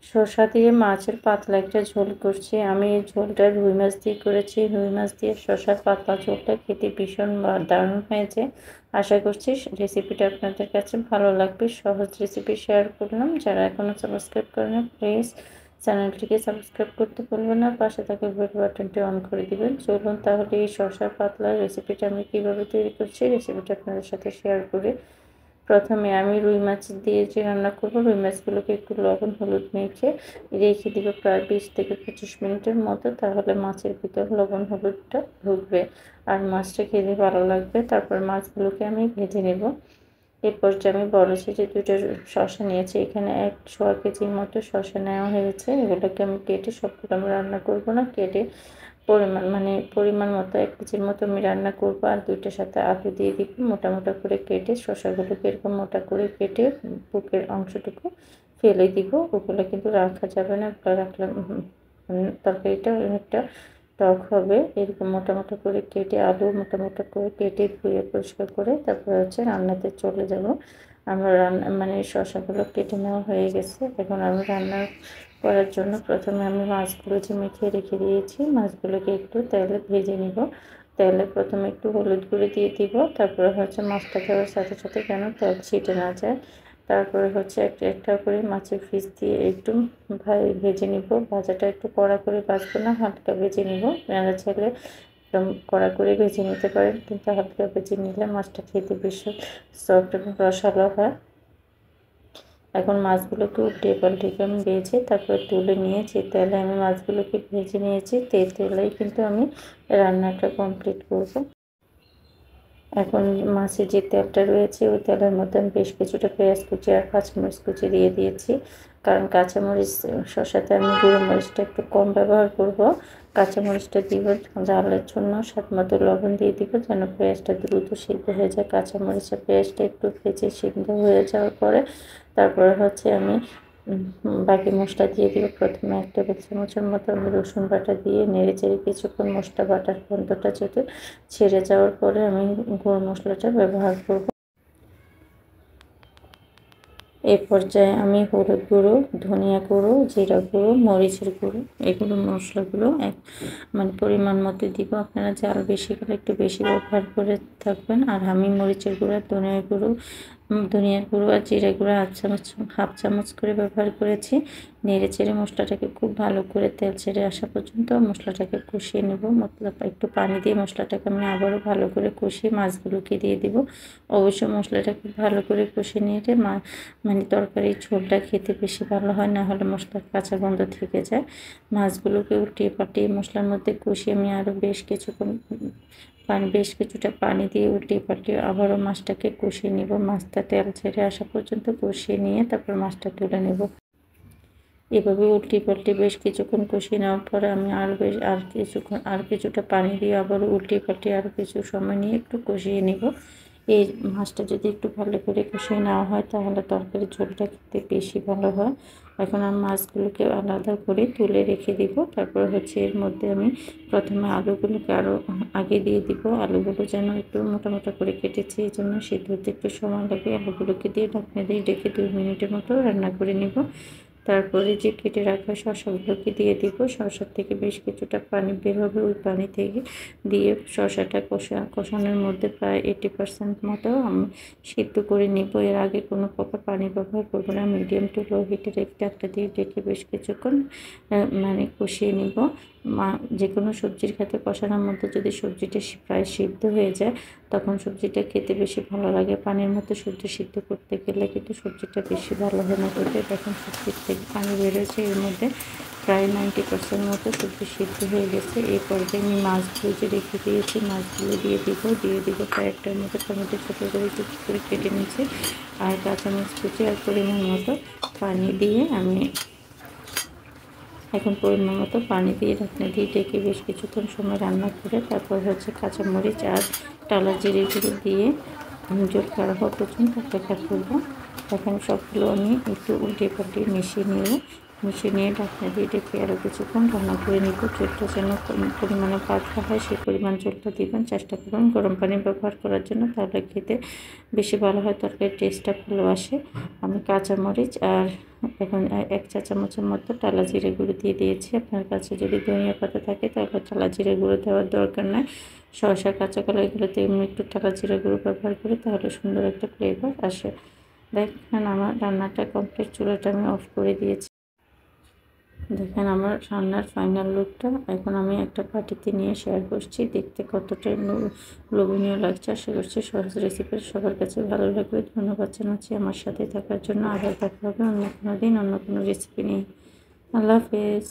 শসা দিয়ে মাছের পাতলা একটা ঝোল করছি। আমি এই ঝোলটা রুই মাছ দিয়ে করেছি। রুই মাছ দিয়ে শসার পাতলা ঝোলটা খেতে ভীষণ দারুণ হয়েছে। আশা করছি রেসিপিটা আপনাদের কাছে ভালো লাগবে। সহজ রেসিপি শেয়ার করলাম। যারা এখনও সাবস্ক্রাইব করেন প্লিজ চ্যানেলটিকে সাবস্ক্রাইব করতে ভুলবেন না, পাশে থাকা বেল বাটনটি অন করে দিবেন। চলুন তাহলে এই শসার পাতলা রেসিপিটা আমি কীভাবে তৈরি করছি রেসিপিটা আপনাদের সাথে শেয়ার করে। প্রথমে আমি রুই মাছ দিয়ে যে রান্না করব, রুই মাছগুলোকে একটু লবণ হলুদ মেখে রেখে দিব প্রায় 20 থেকে 25 মিনিটের মতো। তাহলে মাছের ভিতর লবণ হলুদটা ঢুকবে আর মাছটা খেতে ভালো লাগবে। তারপর মাছগুলোকে আমি ভেজে নেব। এরপর যে আমি বড় সাইজের 2টা শসা নিয়েছি, এখানে 1.25 কেজির মতো শসা নেওয়া হয়েছে। এগুলোকে আমি কেটে সবগুলো আমি রান্না করব না, কেটে পরিমাণ মতো 1 কেজির মতো আমি রান্না করব। আর 2টার সাথে আলু দিয়ে দিব মোটা মোটা করে কেটে। শসাগুলোকে এরকম মোটা করে কেটে বুকের অংশটুকু ফেলে দিব। ওগুলো কিন্তু রাখা যাবে না, রাখলে তরকারিটা অনেকটা টক হবে। এরকম মোটা মোটা করে কেটে আলু মোটা মোটা করে কেটে ধুয়ে পরিষ্কার করে তারপর রান্নাতে চলে যাব। আমরা শসাগুলো কেটে নেওয়া হয়ে গেছে। এখন আমি রান্না করার জন্য প্রথমে আমি মাছগুলো যে মেখে রেখে দিয়েছি, মাছগুলোকে একটু তেলে ভেজে নিব। তেলে প্রথমে একটু হলুদ গুঁড়ো দিয়ে দিব। তারপরে মাছটা দেওয়ার সাথে সাথে যেন তেল ছিটে না যায়। তারপরে একটা একটা করে মাছের পিস দিয়ে একটু ভেজে নিব। ভাজাটা একটু কড়া করে ভাজবো না, হালকা ভেজে নিব। আপনারা চাইলে একদম কড়া করে ভেজে নিতে পারেন, কিন্তু হালকা ভেজে নিলে মাছটা খেতে বেশি সফট এবং রসালো হয়। এখন মাছগুলোকে উল্টে পাল্টে আমি ভেজে তারপরে তুলে নিয়েছি। তেলে আমি মাছগুলোকে ভেজে নিয়েছি। তেলেই কিন্তু আমি রান্নাটা কমপ্লিট করব। এখন মাছের যে তেলটা রয়েছে ওই তেলের মধ্যে আমি বেশ কিছুটা পেঁয়াজ কুচি আর কাঁচামরিচ কুচি দিয়ে দিয়েছি। কারণ কাঁচামরিচ শসাতে আমি গুঁড়ো মরিচটা একটু কম ব্যবহার করব। কাঁচামরিচটা দিব ঝালের জন্য। স্বাদ মতো লবণ দিয়ে দিব যেন পেঁয়াজটা দ্রুত সিদ্ধ হয়ে যায়। কাঁচামরিচের পেঁয়াজটা একটু ভেজে সিদ্ধ হয়ে যাওয়ার পরে তারপরে আমি বাকি মশলা দিয়ে দিব। প্রথমে 1 টেবিল চামচের মতো আমি রসুন বাটা দিয়ে নেড়ে চেড়ে কিছুক্ষণ মশলা বাটার গন্ধটা যদি ছেড়ে যাওয়ার পরে আমি গুঁড়ো মশলাটা ব্যবহার করব। এই পর্যায়ে আমি হলুদ গুঁড়ো, ধনিয়া গুঁড়ো, জিরা গুঁড়ো, মরিচের গুঁড়ো এগুলো মশলাগুলো পরিমাণ মতো দিব। আপনারা জাল বেশি করে একটু বেশি ব্যবহার করে থাকবেন। আর আমি মরিচের গুঁড়ো, ধনিয়ার গুঁড়ো আর জিরা গুঁড়ো হাফ চামচ করে ব্যবহার করেছি। নেড়ে চেড়ে মশলাটাকে খুব ভালো করে তেল ছেড়ে আসা পর্যন্ত মশলাটাকে কষিয়ে নেব। একটু পানি দিয়ে মশলাটাকে আমি আবারও ভালো করে কষিয়ে মাছগুলোকে দিয়ে দিব। অবশ্যই মশলাটা খুব ভালো করে কষিয়ে নিয়ে তরকারির ঝোলটা খেতে বেশি ভালো হয়, না হলে মশলার কাঁচা গন্ধ থেকে যায়। মাছগুলোকে উল্টিয়ে পাল্টিয়ে মশলার মধ্যে কষিয়ে আমি আরও বেশ কিছুটা পানি দিয়ে উল্টিয়ে পাল্টিয়ে আবারও মাছটাকে কষিয়ে নেব। মাছটা তেল ছেড়ে আসা পর্যন্ত কষিয়ে নিয়ে তারপর মাছটা তুলে নেব। এভাবে উল্টিয়ে পাল্টিয়ে বেশ কিছুক্ষণ কষিয়ে নেওয়ার পরে আমি আর কিছুটা পানি দিয়ে আবারও উল্টিয়ে পাল্টিয়ে আরও কিছু সময় নিয়ে একটু কষিয়ে নেব। এই মাছটা যদি একটু ভালো করে কষিয়ে নেওয়া হয় তাহলে তরকারির ঝোলটা খেতে বেশি ভালো হয়। এখন আমি মাছগুলোকে আলাদা করে তুলে রেখে দিব। তারপর এর মধ্যে আমি প্রথমে আলুগুলোকে আরও আগে দিয়ে দিব। আলুগুলো যেন একটু মোটা মোটা করে কেটেছি, এই জন্য সিদ্ধ হতে একটু সময় লাগে। আলুগুলোকে দিয়ে ঢাকনা দিয়ে ঢেকে 2 মিনিটের মতো রান্না করে নেব। তারপরে যে কেটে রাখা শসাগুলোকে দিয়ে দিব। শসার থেকে বেশ কিছুটা পানি বের হবে, ওই পানি থেকে দিয়ে শসাটা কষানোর মধ্যে প্রায় 80% মতো আমি সিদ্ধ করে নিব। এর আগে কোনো প্রকার পানি ব্যবহার করব না। মিডিয়াম টু লো হিটে ঢাকনা দিয়ে ঢেকে বেশ কিছুক্ষণ কষিয়ে নিব। যে কোনো সবজির ক্ষেত্রে কষানোর মধ্যে যদি সবজিটা প্রায় সিদ্ধ হয়ে যায় তখন সবজিটা খেতে বেশি ভালো লাগে। পানির মতো সবজি সিদ্ধ করতে গেলে কিন্তু সবজিটা বেশি ভালো হয় না। দেখুন সবজির থেকে পানি বেরোচ্ছে, এর মধ্যে প্রায় 90% মতো সবজি সিদ্ধ হয়ে গেছে। এই পর্যায়ে আমি মাছগুলো যে রেখে দিয়েছি মাছগুলো দিয়ে দিব কয়েকটার মতো টমেটো ছোটো করে কেটে নিয়েছি আর কাঁচামরিচ কুচি আর পরিমাণ মতো পানি দিয়ে আমি এখন পরিমাণ মতো পানি দিয়ে ঢাকনা দিয়ে ঢেকে বেশ কিছুক্ষণ সময় রান্না করে তারপর কাঁচামরিচ আর টালা জিরে গুঁড়ো দিয়ে ঝোল খাওয়া হওয়া পর্যন্ত অপেক্ষা করব। এখন সবগুলো আমি একটু উল্টে পাল্টে মিশিয়ে নেব। মিশিয়ে নিয়ে ঢাকনা দিয়ে ঢেকে আরও কিছুক্ষণ রান্না করে নিব। ঝোলটা যেন কম পরিমাণে পাতলা হয় সেই পরিমাণ ঝোলটা দিবেন। চেষ্টা করুন গরম পানি ব্যবহার করার জন্য, তাহলে খেতে বেশি ভালো হয়, তরকারির টেস্টটা ভালো আসে। আমি কাঁচামরিচ আর এখন 1 চা চামচের মতো টালা জিরে গুঁড়ো দিয়ে দিয়েছি। আপনার কাছে যদি ধনিয়া পাতা থাকে তাহলে টালা জিরে গুঁড়ো দেওয়ার দরকার নাই। শসা কাঁচা কলা এগুলোতে এমনি একটু টালা জিরে গুঁড়ো ব্যবহার করি, তাহলে সুন্দর একটা ফ্লেভার আসে। দেখেন আমার রান্নাটা কমপ্লিট, চুলাটা আমি অফ করে দিয়েছি। দেখেন আমার রান্নার ফাইনাল লুকটা। এখন আমি একটা বাটিতে নিয়ে শেয়ার করছি, দেখতে কতটা লোভনীয় লাগছে। আশা করছি সহজ রেসিপি সবার কাছে ভালো লাগবে। ধন্যবাদ জানাচ্ছি আমার সাথে থাকার জন্য। আবার দেখা হবে অন্য কোনো দিন অন্য কোনো রেসিপি নিয়ে। আল্লাহ হাফেজ।